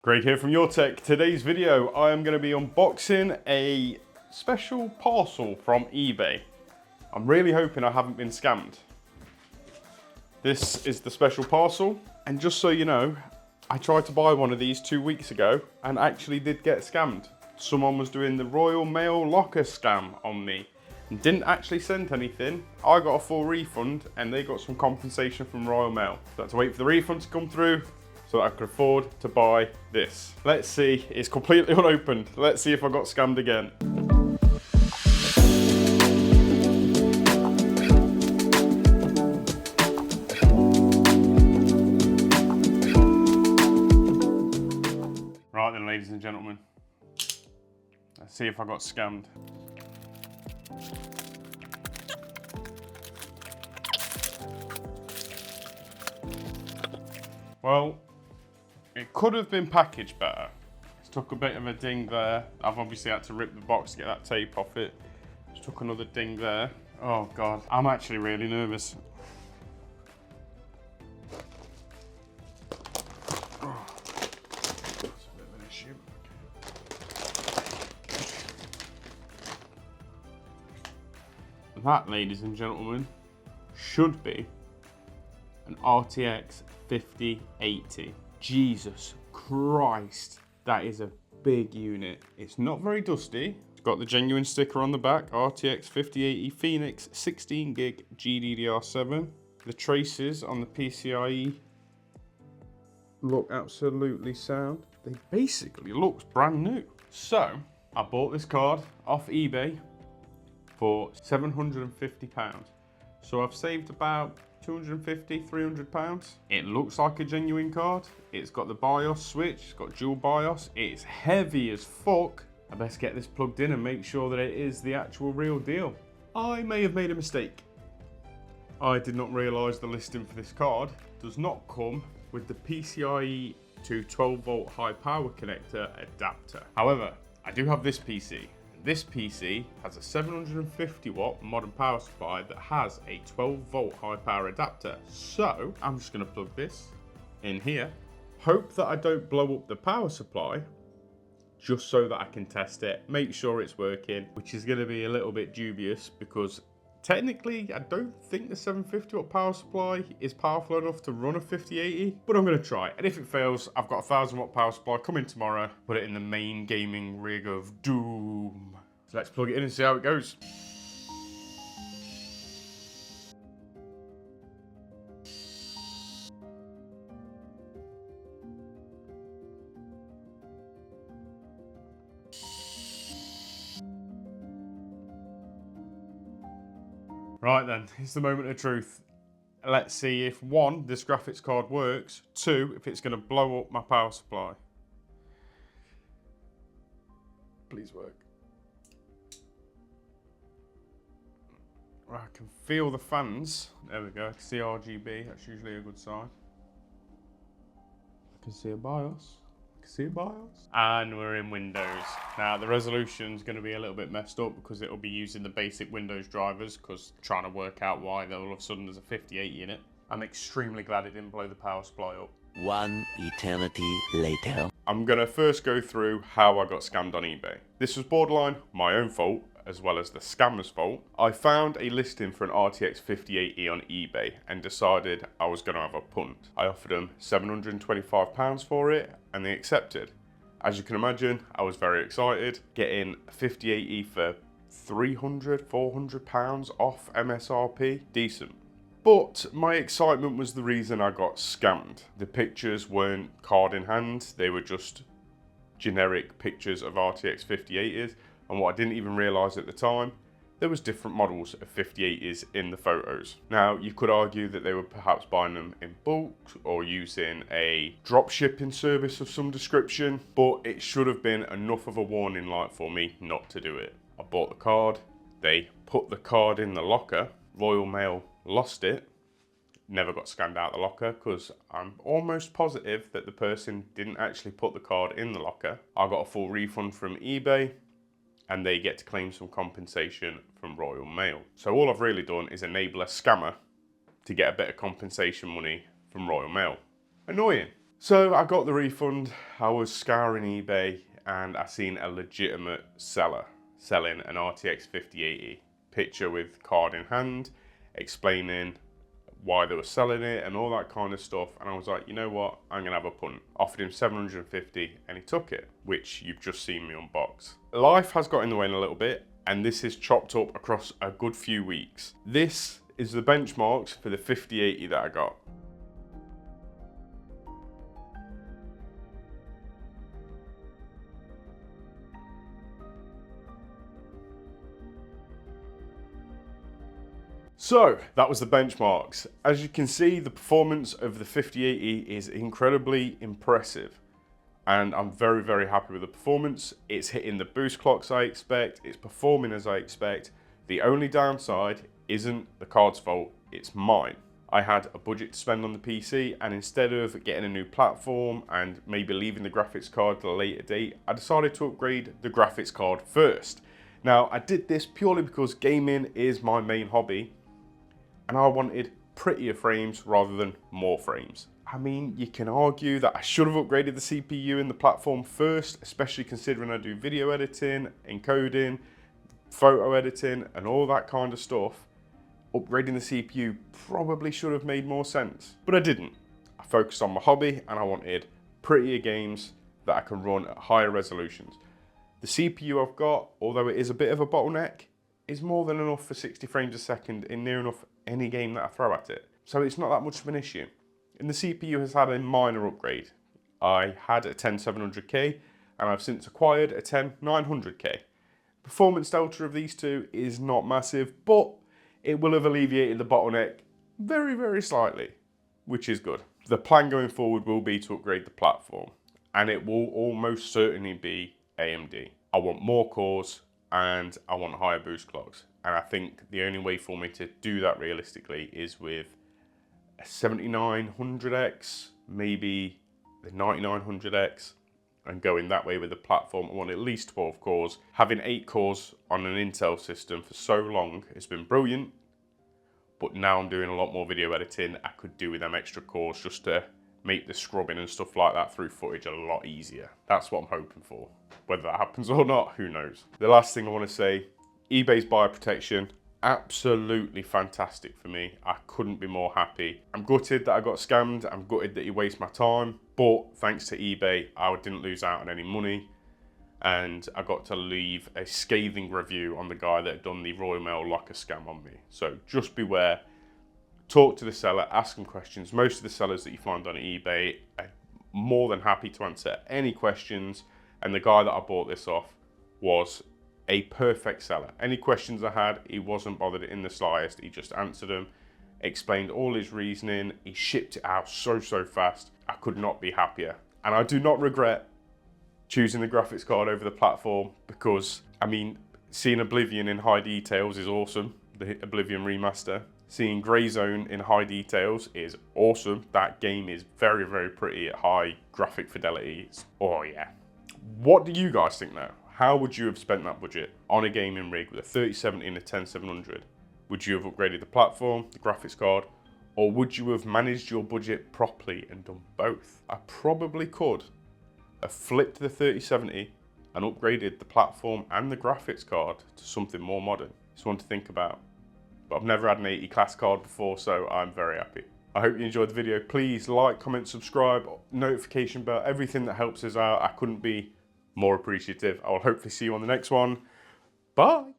Greg here from Your Tech. Today's video, I am going to be unboxing a special parcel from eBay. I'm really hoping I haven't been scammed. This is the special parcel, and just so you know, I tried to buy one of these 2 weeks ago and actually did get scammed. Someone was doing the Royal Mail locker scam on me and didn't actually send anything. I got a full refund and they got some compensation from Royal Mail. So I had to wait for the refund to come through so that I could afford to buy this. Let's see, it's completely unopened. Let's see if I got scammed again. Right then, ladies and gentlemen, let's see if I got scammed. Well, it could have been packaged better. It's took a bit of a ding there. I've obviously had to rip the box to get that tape off it. Just took another ding there. Oh God, I'm actually really nervous. Oh. That's a bit of an issue. Okay. That, ladies and gentlemen, should be an RTX 5080. Jesus Christ, that is a big unit. It's not very dusty. It's got the genuine sticker on the back, RTX 5080 Phoenix 16 gig GDDR7. The traces on the PCIe look absolutely sound. They basically look brand new. So, I bought this card off eBay for £750. So I've saved about £250, £300. It looks like a genuine card. It's got the BIOS switch, it's got dual BIOS. It's heavy as fuck. I best get this plugged in and make sure that it is the actual real deal. I may have made a mistake. I did not realise the listing for this card does not come with the PCIe to 12 volt high power connector adapter. However, I do have this PC. This PC has a 750 watt modern power supply that has a 12 volt high power adapter. So I'm just going to plug this in here, hope that I don't blow up the power supply, just so that I can test it, make sure it's working, which is going to be a little bit dubious because technically I don't think the 750 watt power supply is powerful enough to run a 5080, but I'm going to try. And if it fails, I've got a 1000 watt power supply coming tomorrow, put it in the main gaming rig of doom. So let's plug it in and see how it goes. Right then, it's the moment of truth. Let's see if one, this graphics card works, two, if it's going to blow up my power supply. Please work. I can feel the fans. There we go, I can see RGB, that's usually a good sign. I can see a BIOS. And we're in Windows. Now the resolution's going to be a little bit messed up because it'll be using the basic Windows drivers, because trying to work out why all of a sudden there's a 5080 in it. I'm extremely glad it didn't blow the power supply up. One eternity later. I'm going to first go through how I got scammed on eBay. This was borderline my own fault, as well as the scammer's fault. I found a listing for an RTX 5080 on eBay and decided I was going to have a punt. I offered them £725 for it and they accepted. As you can imagine, I was very excited. Getting a 5080 for £300, £400 off MSRP, decent. But my excitement was the reason I got scammed. The pictures weren't card in hand, they were just generic pictures of RTX 5080s. And what I didn't even realise at the time, there was different models of 5080s in the photos. Now, you could argue that they were perhaps buying them in bulk or using a drop shipping service of some description, but it should have been enough of a warning light for me not to do it. I bought the card, they put the card in the locker, Royal Mail lost it, never got scanned out the locker because I'm almost positive that the person didn't actually put the card in the locker. I got a full refund from eBay, and they get to claim some compensation from Royal Mail. So all I've really done is enable a scammer to get a bit of compensation money from Royal Mail. Annoying. So I got the refund, I was scouring eBay and I seen a legitimate seller selling an RTX 5080, picture with card in hand, explaining why they were selling it and all that kind of stuff. And I was like, you know what, I'm gonna have a punt. Offered him 750 and he took it, which you've just seen me unbox. Life has got in the way in a little bit and this is chopped up across a good few weeks. This is the benchmarks for the 5080 that I got. So that was the benchmarks. As you can see, the performance of the 5080 is incredibly impressive and I'm very, very happy with the performance. It's hitting the boost clocks I expect, it's performing as I expect. The only downside isn't the card's fault, it's mine. I had a budget to spend on the PC and instead of getting a new platform and maybe leaving the graphics card to a later date, I decided to upgrade the graphics card first. Now, I did this purely because gaming is my main hobby and I wanted prettier frames rather than more frames. I mean, you can argue that I should have upgraded the CPU and the platform first, especially considering I do video editing, encoding, photo editing, and all that kind of stuff. Upgrading the CPU probably should have made more sense, but I didn't. I focused on my hobby and I wanted prettier games that I can run at higher resolutions. The CPU I've got, although it is a bit of a bottleneck, is more than enough for 60 frames a second in near enough any game that I throw at it. So it's not that much of an issue. And the CPU has had a minor upgrade. I had a 10700K and I've since acquired a 10900K. Performance delta of these two is not massive, but it will have alleviated the bottleneck very, very slightly, which is good. The plan going forward will be to upgrade the platform and it will almost certainly be AMD. I want more cores and I want higher boost clocks. And I think the only way for me to do that realistically is with a 7900X, maybe the 9900X, and going that way with the platform. I want at least 12 cores. Having 8 cores on an Intel system for so long has been brilliant, but now I'm doing a lot more video editing. I could do with them extra cores just to make the scrubbing and stuff like that through footage a lot easier. That's what I'm hoping for. Whether that happens or not, who knows. The last thing I want to say, eBay's buyer protection, absolutely fantastic for me. I couldn't be more happy. I'm gutted that I got scammed. I'm gutted that he wasted my time, but thanks to eBay, I didn't lose out on any money. And I got to leave a scathing review on the guy that had done the Royal Mail locker scam on me. So just beware. Talk to the seller, ask them questions. Most of the sellers that you find on eBay are more than happy to answer any questions. And the guy that I bought this off was a perfect seller. Any questions I had, he wasn't bothered in the slightest. He just answered them, explained all his reasoning. He shipped it out so fast. I could not be happier. And I do not regret choosing the graphics card over the platform because, I mean, seeing Oblivion in high details is awesome. The Oblivion remaster. Seeing Grey Zone in high details is awesome. That game is very, very pretty at high graphic fidelity. Oh yeah. What do you guys think now? How would you have spent that budget on a gaming rig with a 3070 and a 10700? Would you have upgraded the platform, the graphics card, or would you have managed your budget properly and done both? I probably could have flipped the 3070 and upgraded the platform and the graphics card to something more modern. It's one to think about. But I've never had an 80 class card before, so I'm very happy. I hope you enjoyed the video. Please like, comment, subscribe, notification bell, everything that helps us out. I couldn't be more appreciative. I will hopefully see you on the next one. Bye.